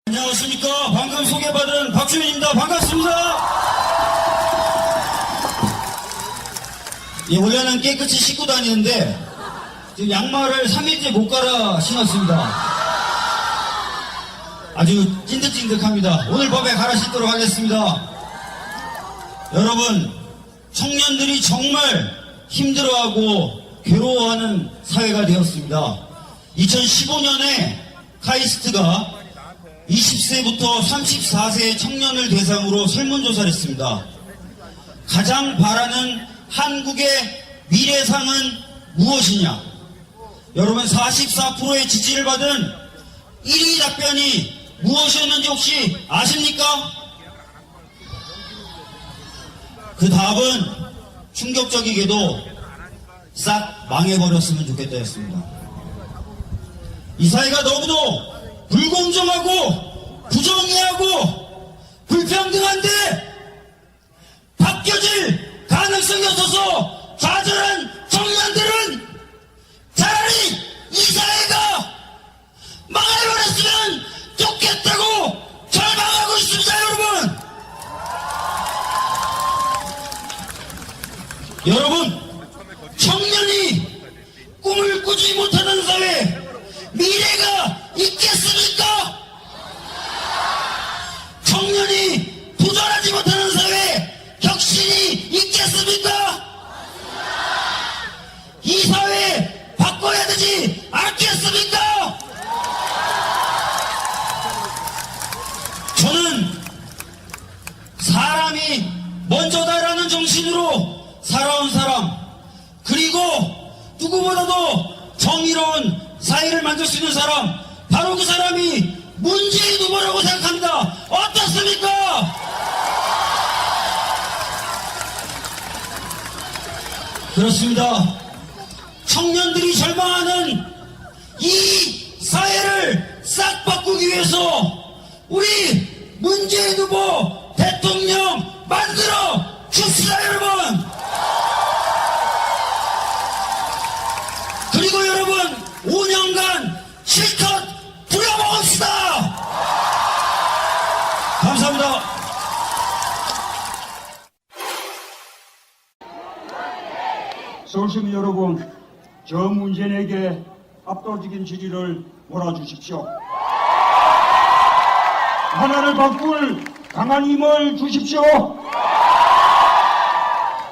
안녕하십니까. 방금 소개받은 박주민입니다. 반갑습니다. 예, 원래는 깨끗이 씻고 다니는데 지금 양말을 3일째 못 갈아 신었습니다. 아주 찐득찐득합니다. 오늘 밤에 갈아 신도록 하겠습니다. 여러분, 청년들이 정말 힘들어하고 괴로워하는 사회가 되었습니다. 2015년에 카이스트가 20세부터 34세 청년을 대상으로 설문조사를 했습니다. 가장 바라는 한국의 미래상은 무엇이냐? 여러분, 44%의 지지를 받은 1위 답변이 무엇이었는지 혹시 아십니까? 그 답은 충격적이게도 싹 망해버렸으면 좋겠다였습니다. 이 사회가 너무도 불공정하고 부정의하고 불평등한데 바뀌어질 가능성이 없어서 좌절한 청년들은 차라리 이 사회가 망해버렸으면 좋겠다고 절망하고 있습니다. 여러분, 청년이 꿈을 꾸지 못하는 사회, 미래가 있겠습니까? 청년이 도전하지 못하는 사회, 혁신이 있겠습니까? 이 사회 바꿔야 되지 않겠습니까? 저는 사람이 먼저다라는 정신으로 살아온 사람, 그리고 누구보다도 정의로운 사회를 만들 수 있는 사람, 바로 그 사람이 문재인 후보라고 생각합니다. 어떻습니까? 그렇습니다. 청년들이 절망하는 이 사회를 싹 바꾸기 위해서 우리 문재인 후보 대통령 만들어 줍시다, 여러분. 그리고 여러분, 5년간 실컷 부려먹읍시다. 감사합니다. 서울시민 여러분, 저 문재인에게 압도적인 지지를 몰아주십시오. 하나를 바꿀 강한 힘을 주십시오.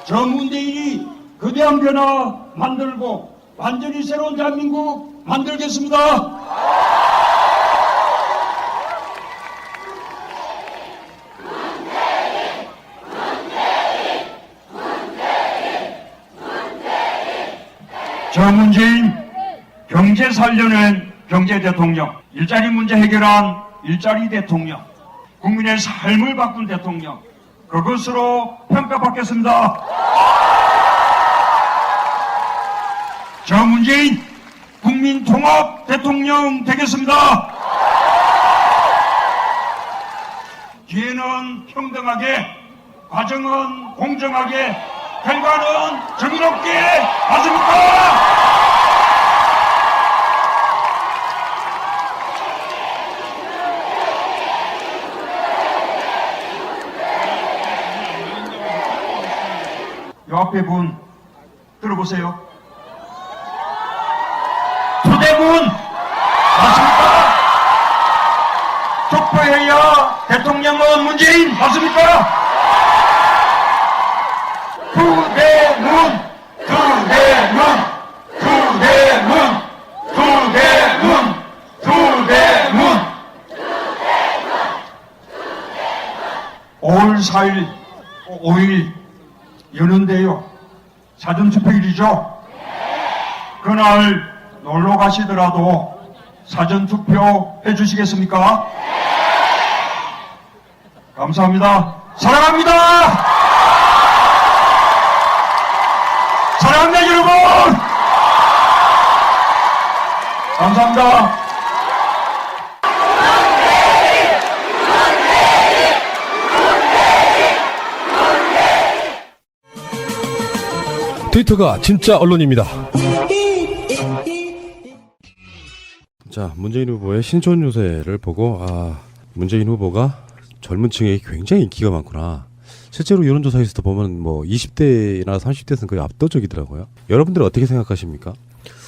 저 문재인이 거대한 변화 만들고 완전히 새로운 대한민국 만들겠습니다. 저 문재인 경제 살려낸 경제 대통령, 일자리 문제 해결한 일자리 대통령, 국민의 삶을 바꾼 대통령, 그것으로 평가받겠습니다. 저 문재인 국민 통합 대통령 되겠습니다. 기회는 평등하게, 과정은 공정하게, 결과는 정의롭게 맞습니까? 요 앞에 분 들어보세요. 부대문 맞습니까? 촉구해야 대통령은 문재인 맞습니까? 부대문, 부대문, 부대문, 부대문, 부대문. 5월 4일, 5일 여는데요. 사전투표일이죠. 그날 놀러 가시더라도 사전투표 해주시겠습니까? 감사합니다. 사랑합니다. 사랑합니다, 여러분. 감사합니다. 트위터가 진짜 언론입니다. 자, 문재인 후보의 신촌 유세를 보고 문재인 후보가 젊은 층에 굉장히 인기가 많구나. 실제로 여론조사에서도 보면 뭐 20대나 30대에서는 거의 압도적이더라고요. 여러분들은 어떻게 생각하십니까?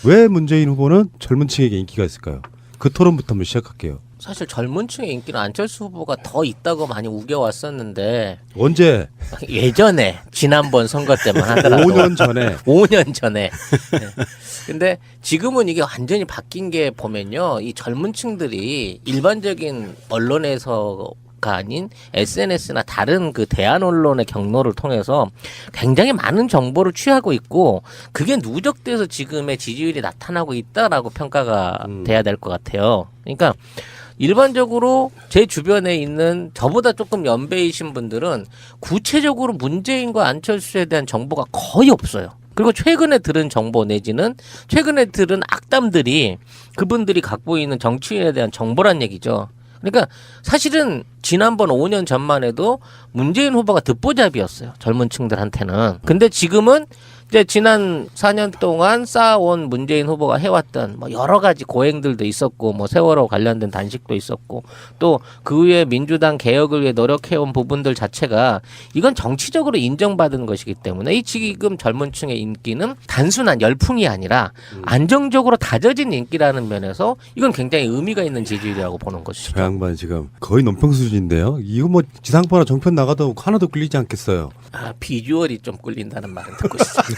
왜 문재인 후보는 젊은 층에게 인기가 있을까요? 그 토론부터 한번 시작할게요. 사실 젊은 층의 인기는 안철수 후보가 더 있다고 많이 우겨왔었는데 언제? 예전에 지난번 선거 때만 하더라도 5년 전에. 5년 전에. 네. 근데 지금은 이게 완전히 바뀐 게 보면요, 이 젊은 층들이 일반적인 언론에서가 아닌 SNS나 다른 그 대한 언론의 경로를 통해서 굉장히 많은 정보를 취하고 있고, 그게 누적돼서 지금의 지지율이 나타나고 있다라고 평가가 돼야 될 것 같아요. 그러니까 일반적으로 제 주변에 있는 저보다 조금 연배이신 분들은 구체적으로 문재인과 안철수에 대한 정보가 거의 없어요. 그리고 최근에 들은 정보 내지는 최근에 들은 악담들이 그분들이 갖고 있는 정치인에 대한 정보란 얘기죠. 그러니까 사실은 지난번 5년 전만 해도 문재인 후보가 듣보잡이었어요, 젊은 층들한테는. 근데 지금은 이제 지난 4년 동안 쌓아온 문재인 후보가 해왔던 뭐 여러 가지 고행들도 있었고, 뭐 세월호 관련된 단식도 있었고, 또 그 위에 민주당 개혁을 위해 노력해온 부분들 자체가 이건 정치적으로 인정받은 것이기 때문에 이 지금 젊은 층의 인기는 단순한 열풍이 아니라 안정적으로 다져진 인기라는 면에서 이건 굉장히 의미가 있는 지지율이라고 보는 것이죠. 저 양반 지금 거의 논평 수준인데요. 이거 뭐 지상파나 정편 나가도 하나도 끌리지 않겠어요. 아, 비주얼이 좀 끌린다는 말은 듣고 있습니다.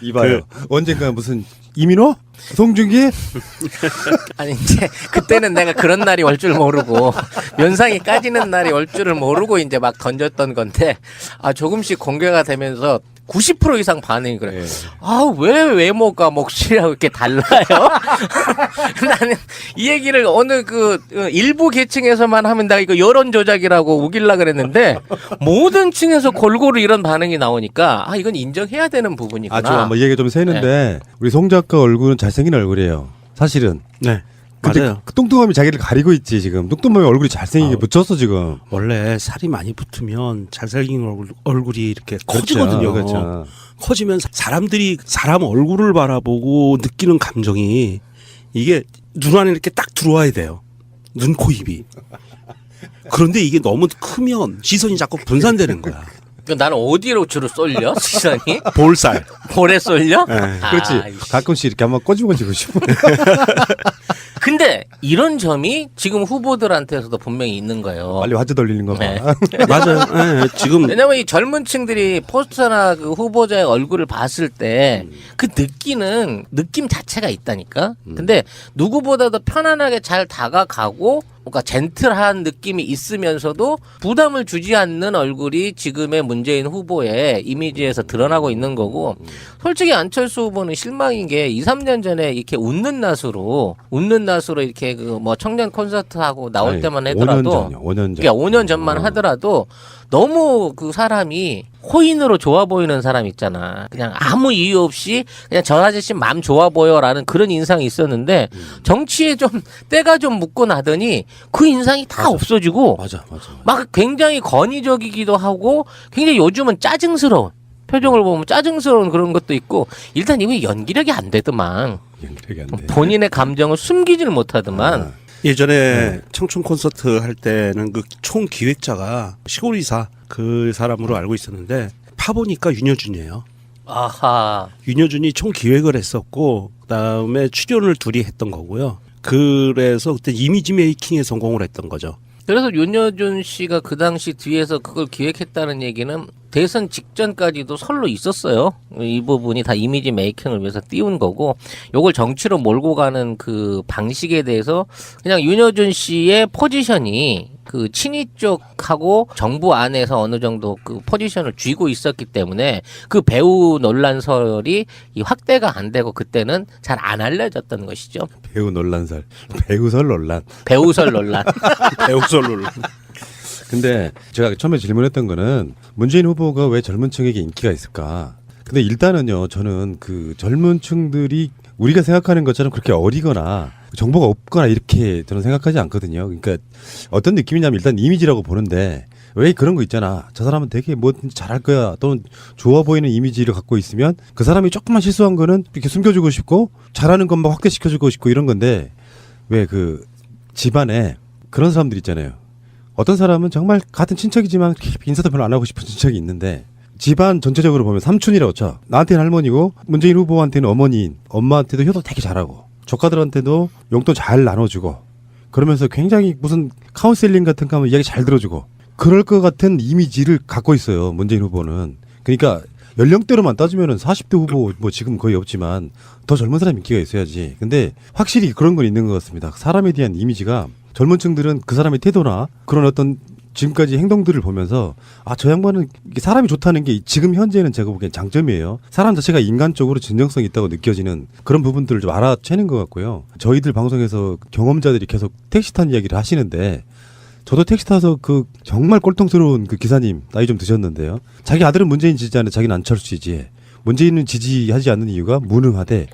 이봐요. 언젠가 무슨 이민호? 송중기? 아니 이제 그때는 내가 그런 날이 올 줄 모르고 면상이 까지는 날이 올 줄을 모르고 이제 막 던졌던 건데, 아 조금씩 공개가 되면서 90% 이상 반응이 그래. 네. 아, 왜 외모가 목소리하고 이렇게 달라요? 나는 이 얘기를 어느 그 일부 계층에서만 하면 나 이거 여론 조작이라고 우길라 그랬는데 모든 층에서 골고루 이런 반응이 나오니까 아, 이건 인정해야 되는 부분이구나. 아, 저 한번 얘기 좀 새는데 우리 송 작가 얼굴은 잘생긴 얼굴이에요. 사실은. 네. 근데 맞아요. 그 뚱뚱함이 자기를 가리고 있지 지금. 뚱뚱함이 얼굴이 잘생기게 붙였어 지금. 원래 살이 많이 붙으면 잘생긴 얼굴이 이렇게 그렇죠. 커지거든요. 그렇죠. 커지면 사람들이 사람 얼굴을 바라보고 느끼는 감정이 이게 눈 안에 이렇게 딱 들어와야 돼요. 눈, 코, 입이. 그런데 이게 너무 크면 시선이 자꾸 분산되는 거야. 나는 어디로 주로 쏠려? 시선이? 볼살. 볼에 쏠려? 네. 아, 그렇지. 가끔씩 이렇게 한번 꼬집어지고 싶어. 근데 이런 점이 지금 후보들한테서도 분명히 있는 거예요. 빨리 화제 돌리는 거 봐. 네. 맞아요. 네, 지금 왜냐면 이 젊은 층들이 포스터나 그 후보자의 얼굴을 봤을 때 그 느끼는 느낌 자체가 있다니까. 근데 누구보다도 편안하게 잘 다가가고 뭔가 젠틀한 느낌이 있으면서도 부담을 주지 않는 얼굴이 지금의 문재인 후보의 이미지에서 드러나고 있는 거고, 솔직히 안철수 후보는 실망인 게 2, 3년 전에 이렇게 웃는 낯으로 이렇게 그 뭐 청년 콘서트 하고 나올 아니, 때만 5년 하더라도 전이요. 5년 전. 그러니까 5년 전만 하더라도 너무 그 사람이 호인으로 좋아 보이는 사람 있잖아. 그냥 아무 이유 없이 그냥 저 아저씨 맘 좋아 보여라는 그런 인상이 있었는데 정치에 좀 때가 좀 묻고 나더니 그 인상이 다 없어지고 맞아. 막 굉장히 권위적이기도 하고 굉장히 요즘은 짜증스러운 표정을 보면 짜증스러운 그런 것도 있고, 일단 이거 연기력이 안 되더만. 연기력이 안 돼. 본인의 감정을 숨기질 못하더만. 예전에 청춘 콘서트 할 때는 그 총 기획자가 시골이사 그 사람으로 알고 있었는데 파보니까 윤여준이에요. 아하. 윤여준이 총 기획을 했었고 그다음에 출연을 둘이 했던 거고요. 그래서 그때 이미지 메이킹에 성공을 했던 거죠. 그래서 윤여준 씨가 그 당시 뒤에서 그걸 기획했다는 얘기는 대선 직전까지도 설로 있었어요. 이 부분이 다 이미지 메이킹을 위해서 띄운 거고, 요걸 정치로 몰고 가는 그 방식에 대해서 그냥 윤여준 씨의 포지션이 그 친이 쪽하고 정부 안에서 어느 정도 그 포지션을 쥐고 있었기 때문에 그 배우 논란설이 이 확대가 안 되고 그때는 잘 안 알려졌던 것이죠. 배우 논란설. 배우설 논란. 배우설 논란. 배우설로 근데 제가 처음에 질문했던 거는 문재인 후보가 왜 젊은 층에게 인기가 있을까? 근데 일단은요, 저는 그 젊은 층들이 우리가 생각하는 것처럼 그렇게 어리거나 정보가 없거나 이렇게 저는 생각하지 않거든요. 그러니까 어떤 느낌이냐면 일단 이미지라고 보는데, 왜 그런 거 있잖아. 저 사람은 되게 뭐든지 잘할 거야. 또는 좋아 보이는 이미지를 갖고 있으면 그 사람이 조금만 실수한 거는 이렇게 숨겨주고 싶고 잘하는 것만 확대시켜주고 싶고 이런 건데, 왜 그 집안에 그런 사람들 있잖아요. 어떤 사람은 정말 같은 친척이지만 인사도 별로 안 하고 싶은 친척이 있는데 집안 전체적으로 보면 삼촌이라고 쳐. 나한테는 할머니고 문재인 후보한테는 어머니인 엄마한테도 효도 되게 잘하고 조카들한테도 용돈 잘 나눠주고 그러면서 굉장히 무슨 카운셀링 같은 거 하면 이야기 잘 들어주고 그럴 것 같은 이미지를 갖고 있어요. 문재인 후보는. 그러니까 연령대로만 따지면은 40대 후보 뭐 지금 거의 없지만 더 젊은 사람 인기가 있어야지. 근데 확실히 그런 건 있는 것 같습니다. 사람에 대한 이미지가 젊은 층들은 그 사람의 태도나 그런 어떤 지금까지 행동들을 보면서 아, 저 양반은 이게 사람이 좋다는 게 지금 현재는 제가 보기엔 장점이에요. 사람 자체가 인간적으로 진정성이 있다고 느껴지는 그런 부분들을 좀 알아채는 것 같고요. 저희들 방송에서 경험자들이 계속 택시 탄 이야기를 하시는데 저도 택시 타서 그 정말 꼴통스러운 그 기사님 나이 좀 드셨는데요. 자기 아들은 문재인 지지하는데 자기는 안철수 지지해. 문재인은 지지하지 않는 이유가 무능하대.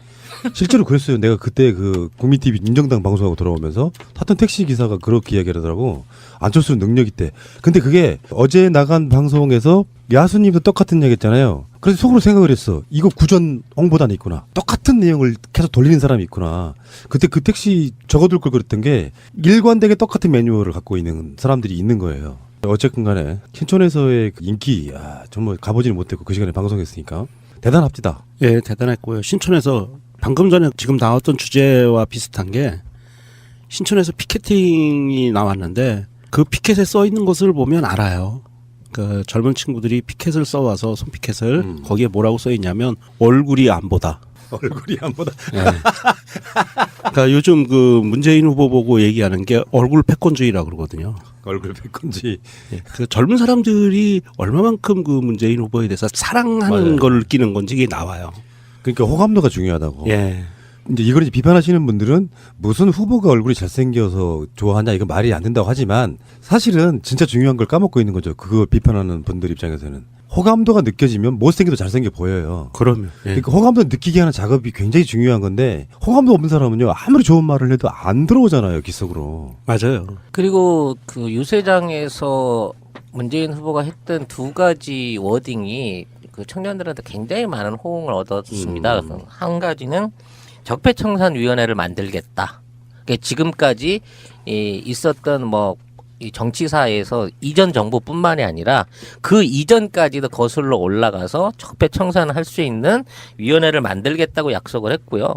실제로 그랬어요. 내가 그때 그 국민TV 민정당 방송하고 돌아오면서 탔던 택시 기사가 그렇게 이야기를 하더라고. 안철수는 능력 있대. 근데 그게 어제 나간 방송에서 야수님도 똑같은 얘기 했잖아요. 그래서 속으로 생각을 했어. 이거 구전 홍보단이 있구나. 똑같은 내용을 계속 돌리는 사람이 있구나. 그때 그 택시 적어둘 걸 그랬던 게 일관되게 똑같은 매뉴얼을 갖고 있는 사람들이 있는 거예요. 어쨌든 간에 신촌에서의 그 인기 정말 가보지는 못했고 그 시간에 방송했으니까 대단합니다. 예, 대단했고요. 신촌에서 방금 전에 지금 나왔던 주제와 비슷한 게 신촌에서 피켓팅이 나왔는데 그 피켓에 써 있는 것을 보면 알아요. 그 젊은 친구들이 피켓을 써와서 손피켓을 거기에 뭐라고 써 있냐면 얼굴이 안 보다. 얼굴이 안 보다. 네. 그러니까 요즘 그 문재인 후보 보고 얘기하는 게 얼굴 패권주의라고 그러거든요. 얼굴 패권주의. 예. 그 젊은 사람들이 얼마만큼 그 문재인 후보에 대해서 사랑하는 맞아요. 걸 느끼는 건지 이게 나와요. 그러니까 호감도가 중요하다고. 예. 이제 이걸 이제 비판하시는 분들은 무슨 후보가 얼굴이 잘생겨서 좋아하냐 이건 말이 안 된다고 하지만 사실은 진짜 중요한 걸 까먹고 있는 거죠. 그거 비판하는 분들 입장에서는 호감도가 느껴지면 못생겨도 잘생겨 보여요. 그러면 예. 그러니까 호감도 느끼게 하는 작업이 굉장히 중요한 건데 호감도 없는 사람은요 아무리 좋은 말을 해도 안 들어오잖아요 귓속으로. 맞아요. 그리고 그 유세장에서 문재인 후보가 했던 두 가지 워딩이 그 청년들한테 굉장히 많은 호응을 얻었습니다. 그래서 한 가지는 적폐청산위원회를 만들겠다. 그러니까 지금까지 있었던 뭐 이 정치사에서 이전 정부뿐만이 아니라 그 이전까지도 거슬러 올라가서 적폐청산을 할 수 있는 위원회를 만들겠다고 약속을 했고요.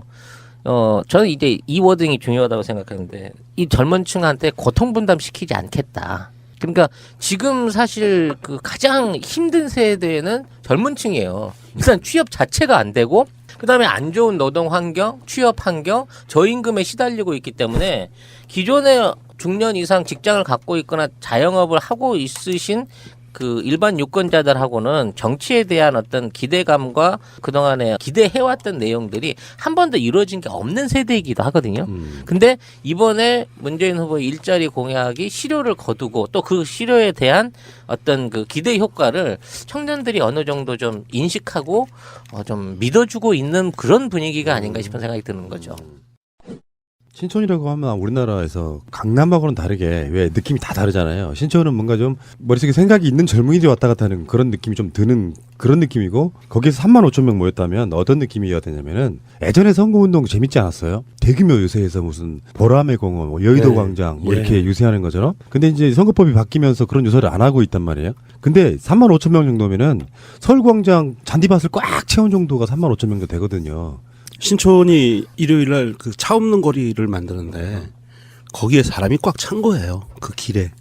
저는 이제 이 워딩이 중요하다고 생각하는데 이 젊은 층한테 고통분담 시키지 않겠다. 그러니까 지금 사실 그 가장 힘든 세대는 젊은 층이에요. 일단 취업 자체가 안 되고 그다음에 안 좋은 노동 환경, 취업 환경, 저임금에 시달리고 있기 때문에 기존에 중년 이상 직장을 갖고 있거나 자영업을 하고 있으신 그 일반 유권자들하고는 정치에 대한 어떤 기대감과 그동안에 기대해왔던 내용들이 한 번도 이루어진 게 없는 세대이기도 하거든요. 근데 이번에 문재인 후보의 일자리 공약이 실효를 거두고 또 그 실효에 대한 어떤 그 기대 효과를 청년들이 어느 정도 좀 인식하고 좀 믿어주고 있는 그런 분위기가 아닌가 싶은 생각이 드는 거죠. 신촌이라고 하면 우리나라에서 강남하고는 다르게 왜 느낌이 다 다르잖아요. 신촌은 뭔가 좀 머릿속에 생각이 있는 젊은이들이 왔다 갔다 하는 그런 느낌이 좀 드는 그런 느낌이고 거기에서 3만 5천 명 모였다면 어떤 느낌이어야 되냐면은 예전에 선거운동 재밌지 않았어요? 대규모 유세에서 무슨 보라매 공원, 뭐 여의도 네. 광장 뭐 예. 이렇게 유세하는 것처럼 근데 이제 선거법이 바뀌면서 그런 유세를 안 하고 있단 말이에요. 근데 3만 5천 명 정도면은 서울광장 잔디밭을 꽉 채운 정도가 3만 5천 명 정도 되거든요. 신촌이 일요일날 그 차 없는 거리를 만드는데 거기에 사람이 꽉 찬 거예요. 그 길에.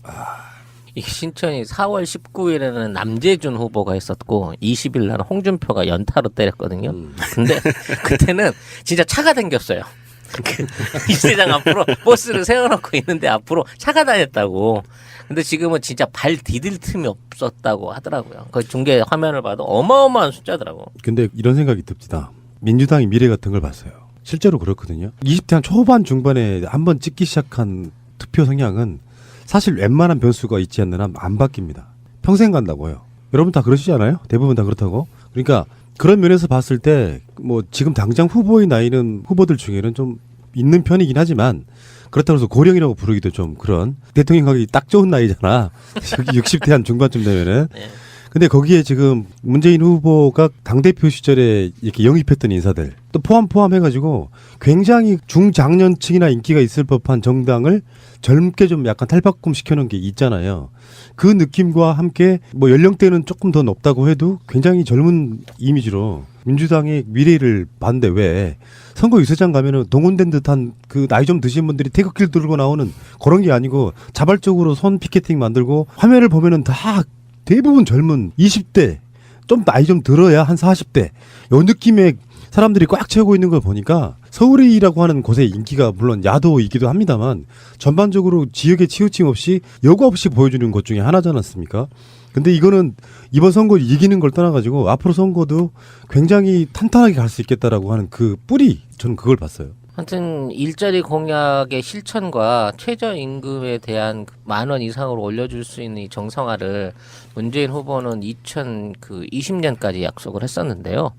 이 신천이 4월 19일에는 남재준 후보가 했었고 20일 날 홍준표가 연타로 때렸거든요. 근데 그때는 진짜 차가 당겼어요. 그 유세장 앞으로 버스를 세워놓고 있는데 앞으로 차가 다녔다고. 근데 지금은 진짜 발 디딜 틈이 없었다고 하더라고요. 그 중계 화면을 봐도 어마어마한 숫자더라고. 근데 이런 생각이 듭니다. 민주당의 미래 같은 걸 봤어요. 실제로 그렇거든요. 20대 한 초반 중반에 한번 찍기 시작한 투표 성향은 사실 웬만한 변수가 있지 않는 한 안 바뀝니다. 평생 간다고요. 여러분 다 그러시지 않아요? 대부분 다 그렇다고. 그러니까 그런 면에서 봤을 때 뭐 지금 당장 후보의 나이는 후보들 중에는 좀 있는 편이긴 하지만 그렇다고 해서 고령이라고 부르기도 좀 그런 대통령 가기 딱 좋은 나이잖아. 60대 한 중반쯤 되면은. 네. 근데 거기에 지금 문재인 후보가 당대표 시절에 이렇게 영입했던 인사들 또 포함해가지고 굉장히 중장년층이나 인기가 있을 법한 정당을 젊게 좀 약간 탈바꿈 시켜놓은 게 있잖아요. 그 느낌과 함께 뭐 연령대는 조금 더 높다고 해도 굉장히 젊은 이미지로 민주당의 미래를 봤는데 왜 선거 유세장 가면은 동원된 듯한 그 나이 좀 드신 분들이 태극기를 들고 나오는 그런 게 아니고 자발적으로 손 피켓팅 만들고 화면을 보면은 다 대부분 젊은 20대 좀 나이 좀 들어야 한 40대 요 느낌의 사람들이 꽉 채우고 있는 걸 보니까 서울이라고 하는 곳의 인기가 물론 야도이기도 합니다만 전반적으로 지역에 치우침 없이 여과 없이 보여주는 것 중에 하나지 않았습니까? 근데 이거는 이번 선거 이기는 걸 떠나가지고 앞으로 선거도 굉장히 탄탄하게 갈 수 있겠다라고 하는 그 뿌리 저는 그걸 봤어요. 하여튼 일자리 공약의 실천과 최저임금에 대한 10,000원 이상으로 올려줄 수 있는 이 정상화를 문재인 후보는 2020년까지 약속을 했었는데요.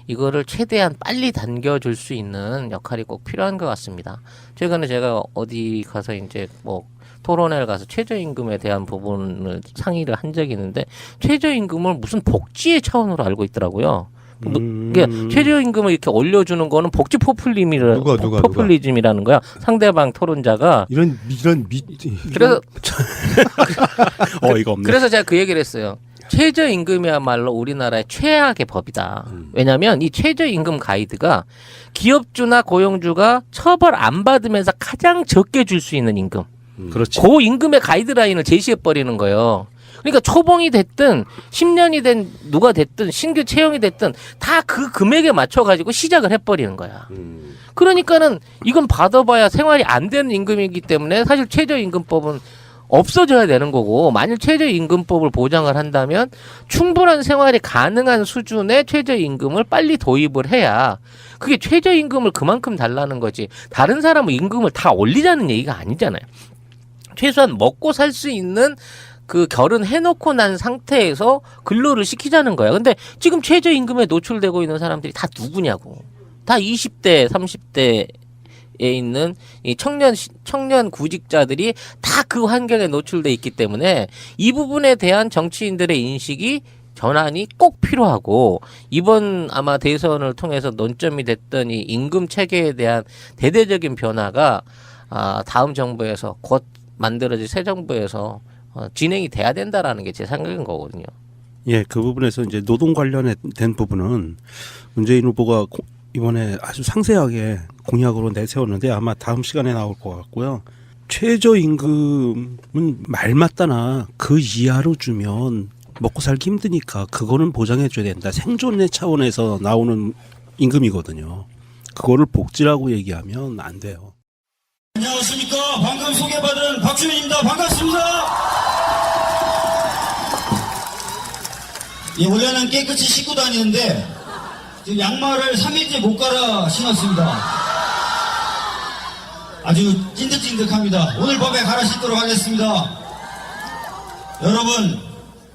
이거를 최대한 빨리 당겨줄 수 있는 역할이 꼭 필요한 것 같습니다. 최근에 제가 어디 가서 이제 뭐 토론회를 가서 최저임금에 대한 부분을 상의를 한 적이 있는데 최저임금을 무슨 복지의 차원으로 알고 있더라고요. 이게 최저임금을 이렇게 올려주는 거는 복지 포퓰리즘이라는 거야. 상대방 토론자가 그래서 이거 없네. 그래서 제가 그 얘기를 했어요. 최저임금이야말로 우리나라의 최악의 법이다. 왜냐하면 이 최저임금 가이드가 기업주나 고용주가 처벌 안 받으면서 가장 적게 줄 수 있는 임금. 그렇지. 그 임금의 가이드라인을 제시해 버리는 거예요. 그러니까 초봉이 됐든 10년이 된 누가 됐든 신규 채용이 됐든 다 그 금액에 맞춰 가지고 시작을 해버리는 거야. 그러니까는 이건 받아봐야 생활이 안 되는 임금이기 때문에 사실 최저임금법은 없어져야 되는 거고, 만일 최저임금법을 보장을 한다면 충분한 생활이 가능한 수준의 최저임금을 빨리 도입을 해야 그게 최저임금을 그만큼 달라는 거지, 다른 사람은 임금을 다 올리자는 얘기가 아니잖아요. 최소한 먹고 살 수 있는 그 결혼해놓고 난 상태에서 근로를 시키자는 거야. 근데 지금 최저임금에 노출되고 있는 사람들이 다 누구냐고. 다 20대, 30대에 있는 이 청년 구직자들이 다 그 환경에 노출돼 있기 때문에 이 부분에 대한 정치인들의 인식이 전환이 꼭 필요하고, 이번 아마 대선을 통해서 논점이 됐던 이 임금 체계에 대한 대대적인 변화가 다음 정부에서 곧 만들어질 새 정부에서 진행이 돼야 된다라는 게 제 생각인 거거든요. 예, 그 부분에서 이제 노동 관련된 부분은 문재인 후보가 이번에 아주 상세하게 공약으로 내세웠는데 아마 다음 시간에 나올 것 같고요. 최저임금은 말맞다나 그 이하로 주면 먹고 살기 힘드니까 그거는 보장해줘야 된다. 생존의 차원에서 나오는 임금이거든요. 그거를 복지라고 얘기하면 안 돼요. 안녕하십니까. 방금 소개받은 박주민입니다. 반갑습니다. 예, 원래는 깨끗이 씻고 다니는데 지금 양말을 3일째 못 갈아 신었습니다. 아주 찐득찐득합니다. 오늘 밤에 갈아 신도록 하겠습니다. 여러분,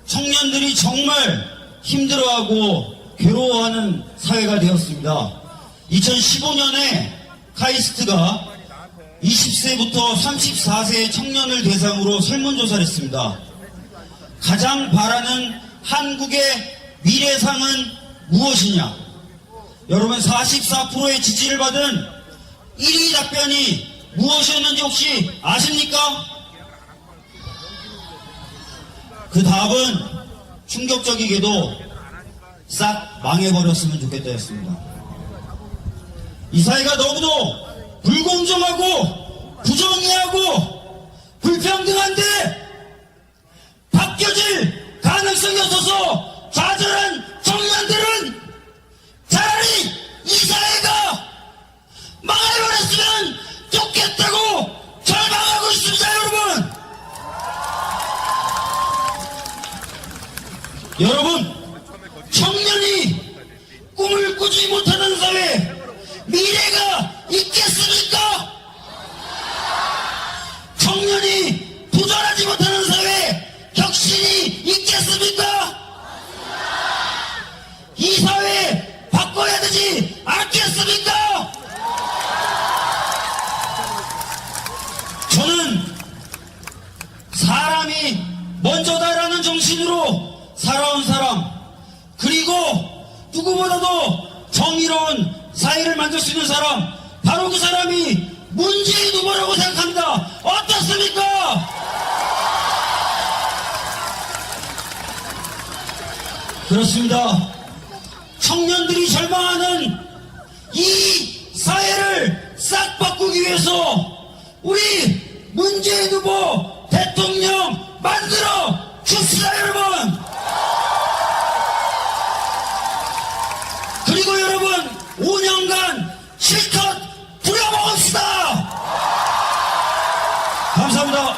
청년들이 정말 힘들어하고 괴로워하는 사회가 되었습니다. 2015년에 카이스트가 20세부터 34세의 청년을 대상으로 설문조사를 했습니다. 가장 바라는 한국의 미래상은 무엇이냐? 여러분, 44%의 지지를 받은 1위 답변이 무엇이었는지 혹시 아십니까? 그 답은 충격적이게도 싹 망해버렸으면 좋겠다였습니다. 이 사회가 너무도 불공정하고 부정의하고 불평등한데 바뀌어질 가능성이 없어서 좌절한 청년들은 차라리 이 사회가 망해버렸으면 좋겠다고 절망하고 있습니다. 여러분, 청년이 꿈을 꾸지 못하는 사회, 미래가 있겠습니까? 청년이 도전하지 못하는 사회, 혁신이 있겠습니까? 이 사회 바꿔야 되지 않겠습니까? 저는 사람이 먼저다라는 정신으로 살아온 사람, 그리고 누구보다도 정의로운 사회를 만들 수 있는 사람, 바로 그 사람이 문재인 후보라고 생각합니다. 어떻습니까? 그렇습니다. 청년들이 절망하는 이 사회를 싹 바꾸기 위해서 우리 문재인 후보 대통령 만들어 줍시다, 여러분. 그리고 여러분, 5년간 실컷 부려먹읍시다. 감사합니다.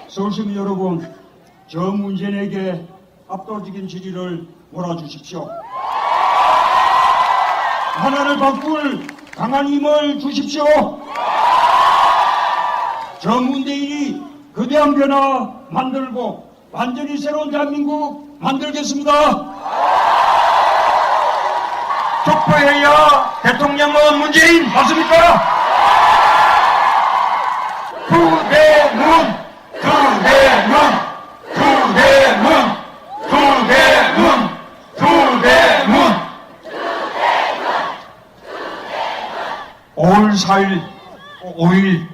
서울시민 여러분, 저 문재인에게 압도적인 지지를 몰아주십시오. 하나를 바꿀 강한 힘을 주십시오. 저 문재인이 거대한 변화 만들고 완전히 새로운 대한민국 만들겠습니다. 촉구해야 대통령은 문재인 맞습니까? 구대문, 구대문, 구대문, 구대문, 구대문. 5월 4일, 5일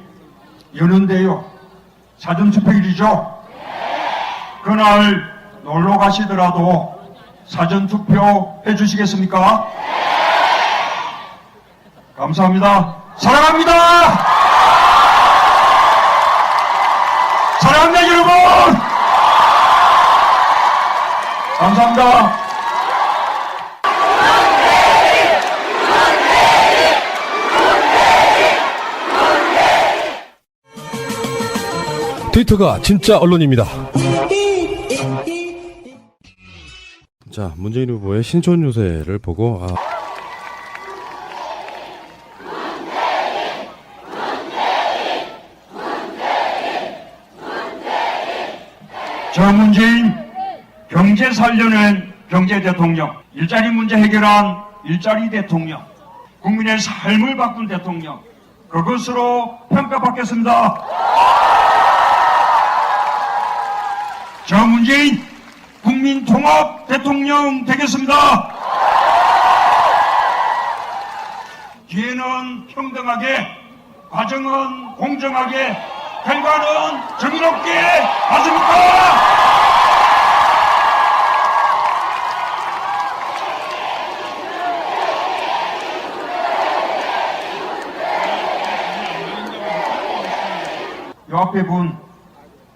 여는데요. 사전투표일이죠. 그날 놀러 가시더라도 사전투표 해주시겠습니까? 감사합니다. 사랑합니다. 사랑합니다, 여러분. 감사합니다. 트위터가 진짜 언론입니다. 자, 문재인 후보의 신촌 유세를 보고 저 문재인 경제 살려낸 경제 대통령, 일자리 문제 해결한 일자리 대통령, 국민의 삶을 바꾼 대통령, 그것으로 평가받겠습니다. 저 문재인 국민 통합 대통령 되겠습니다. 기회는 평등하게, 과정은 공정하게, 결과는 정의롭게 맞습니까? 요 앞에 분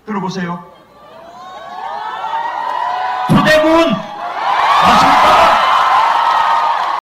들어보세요.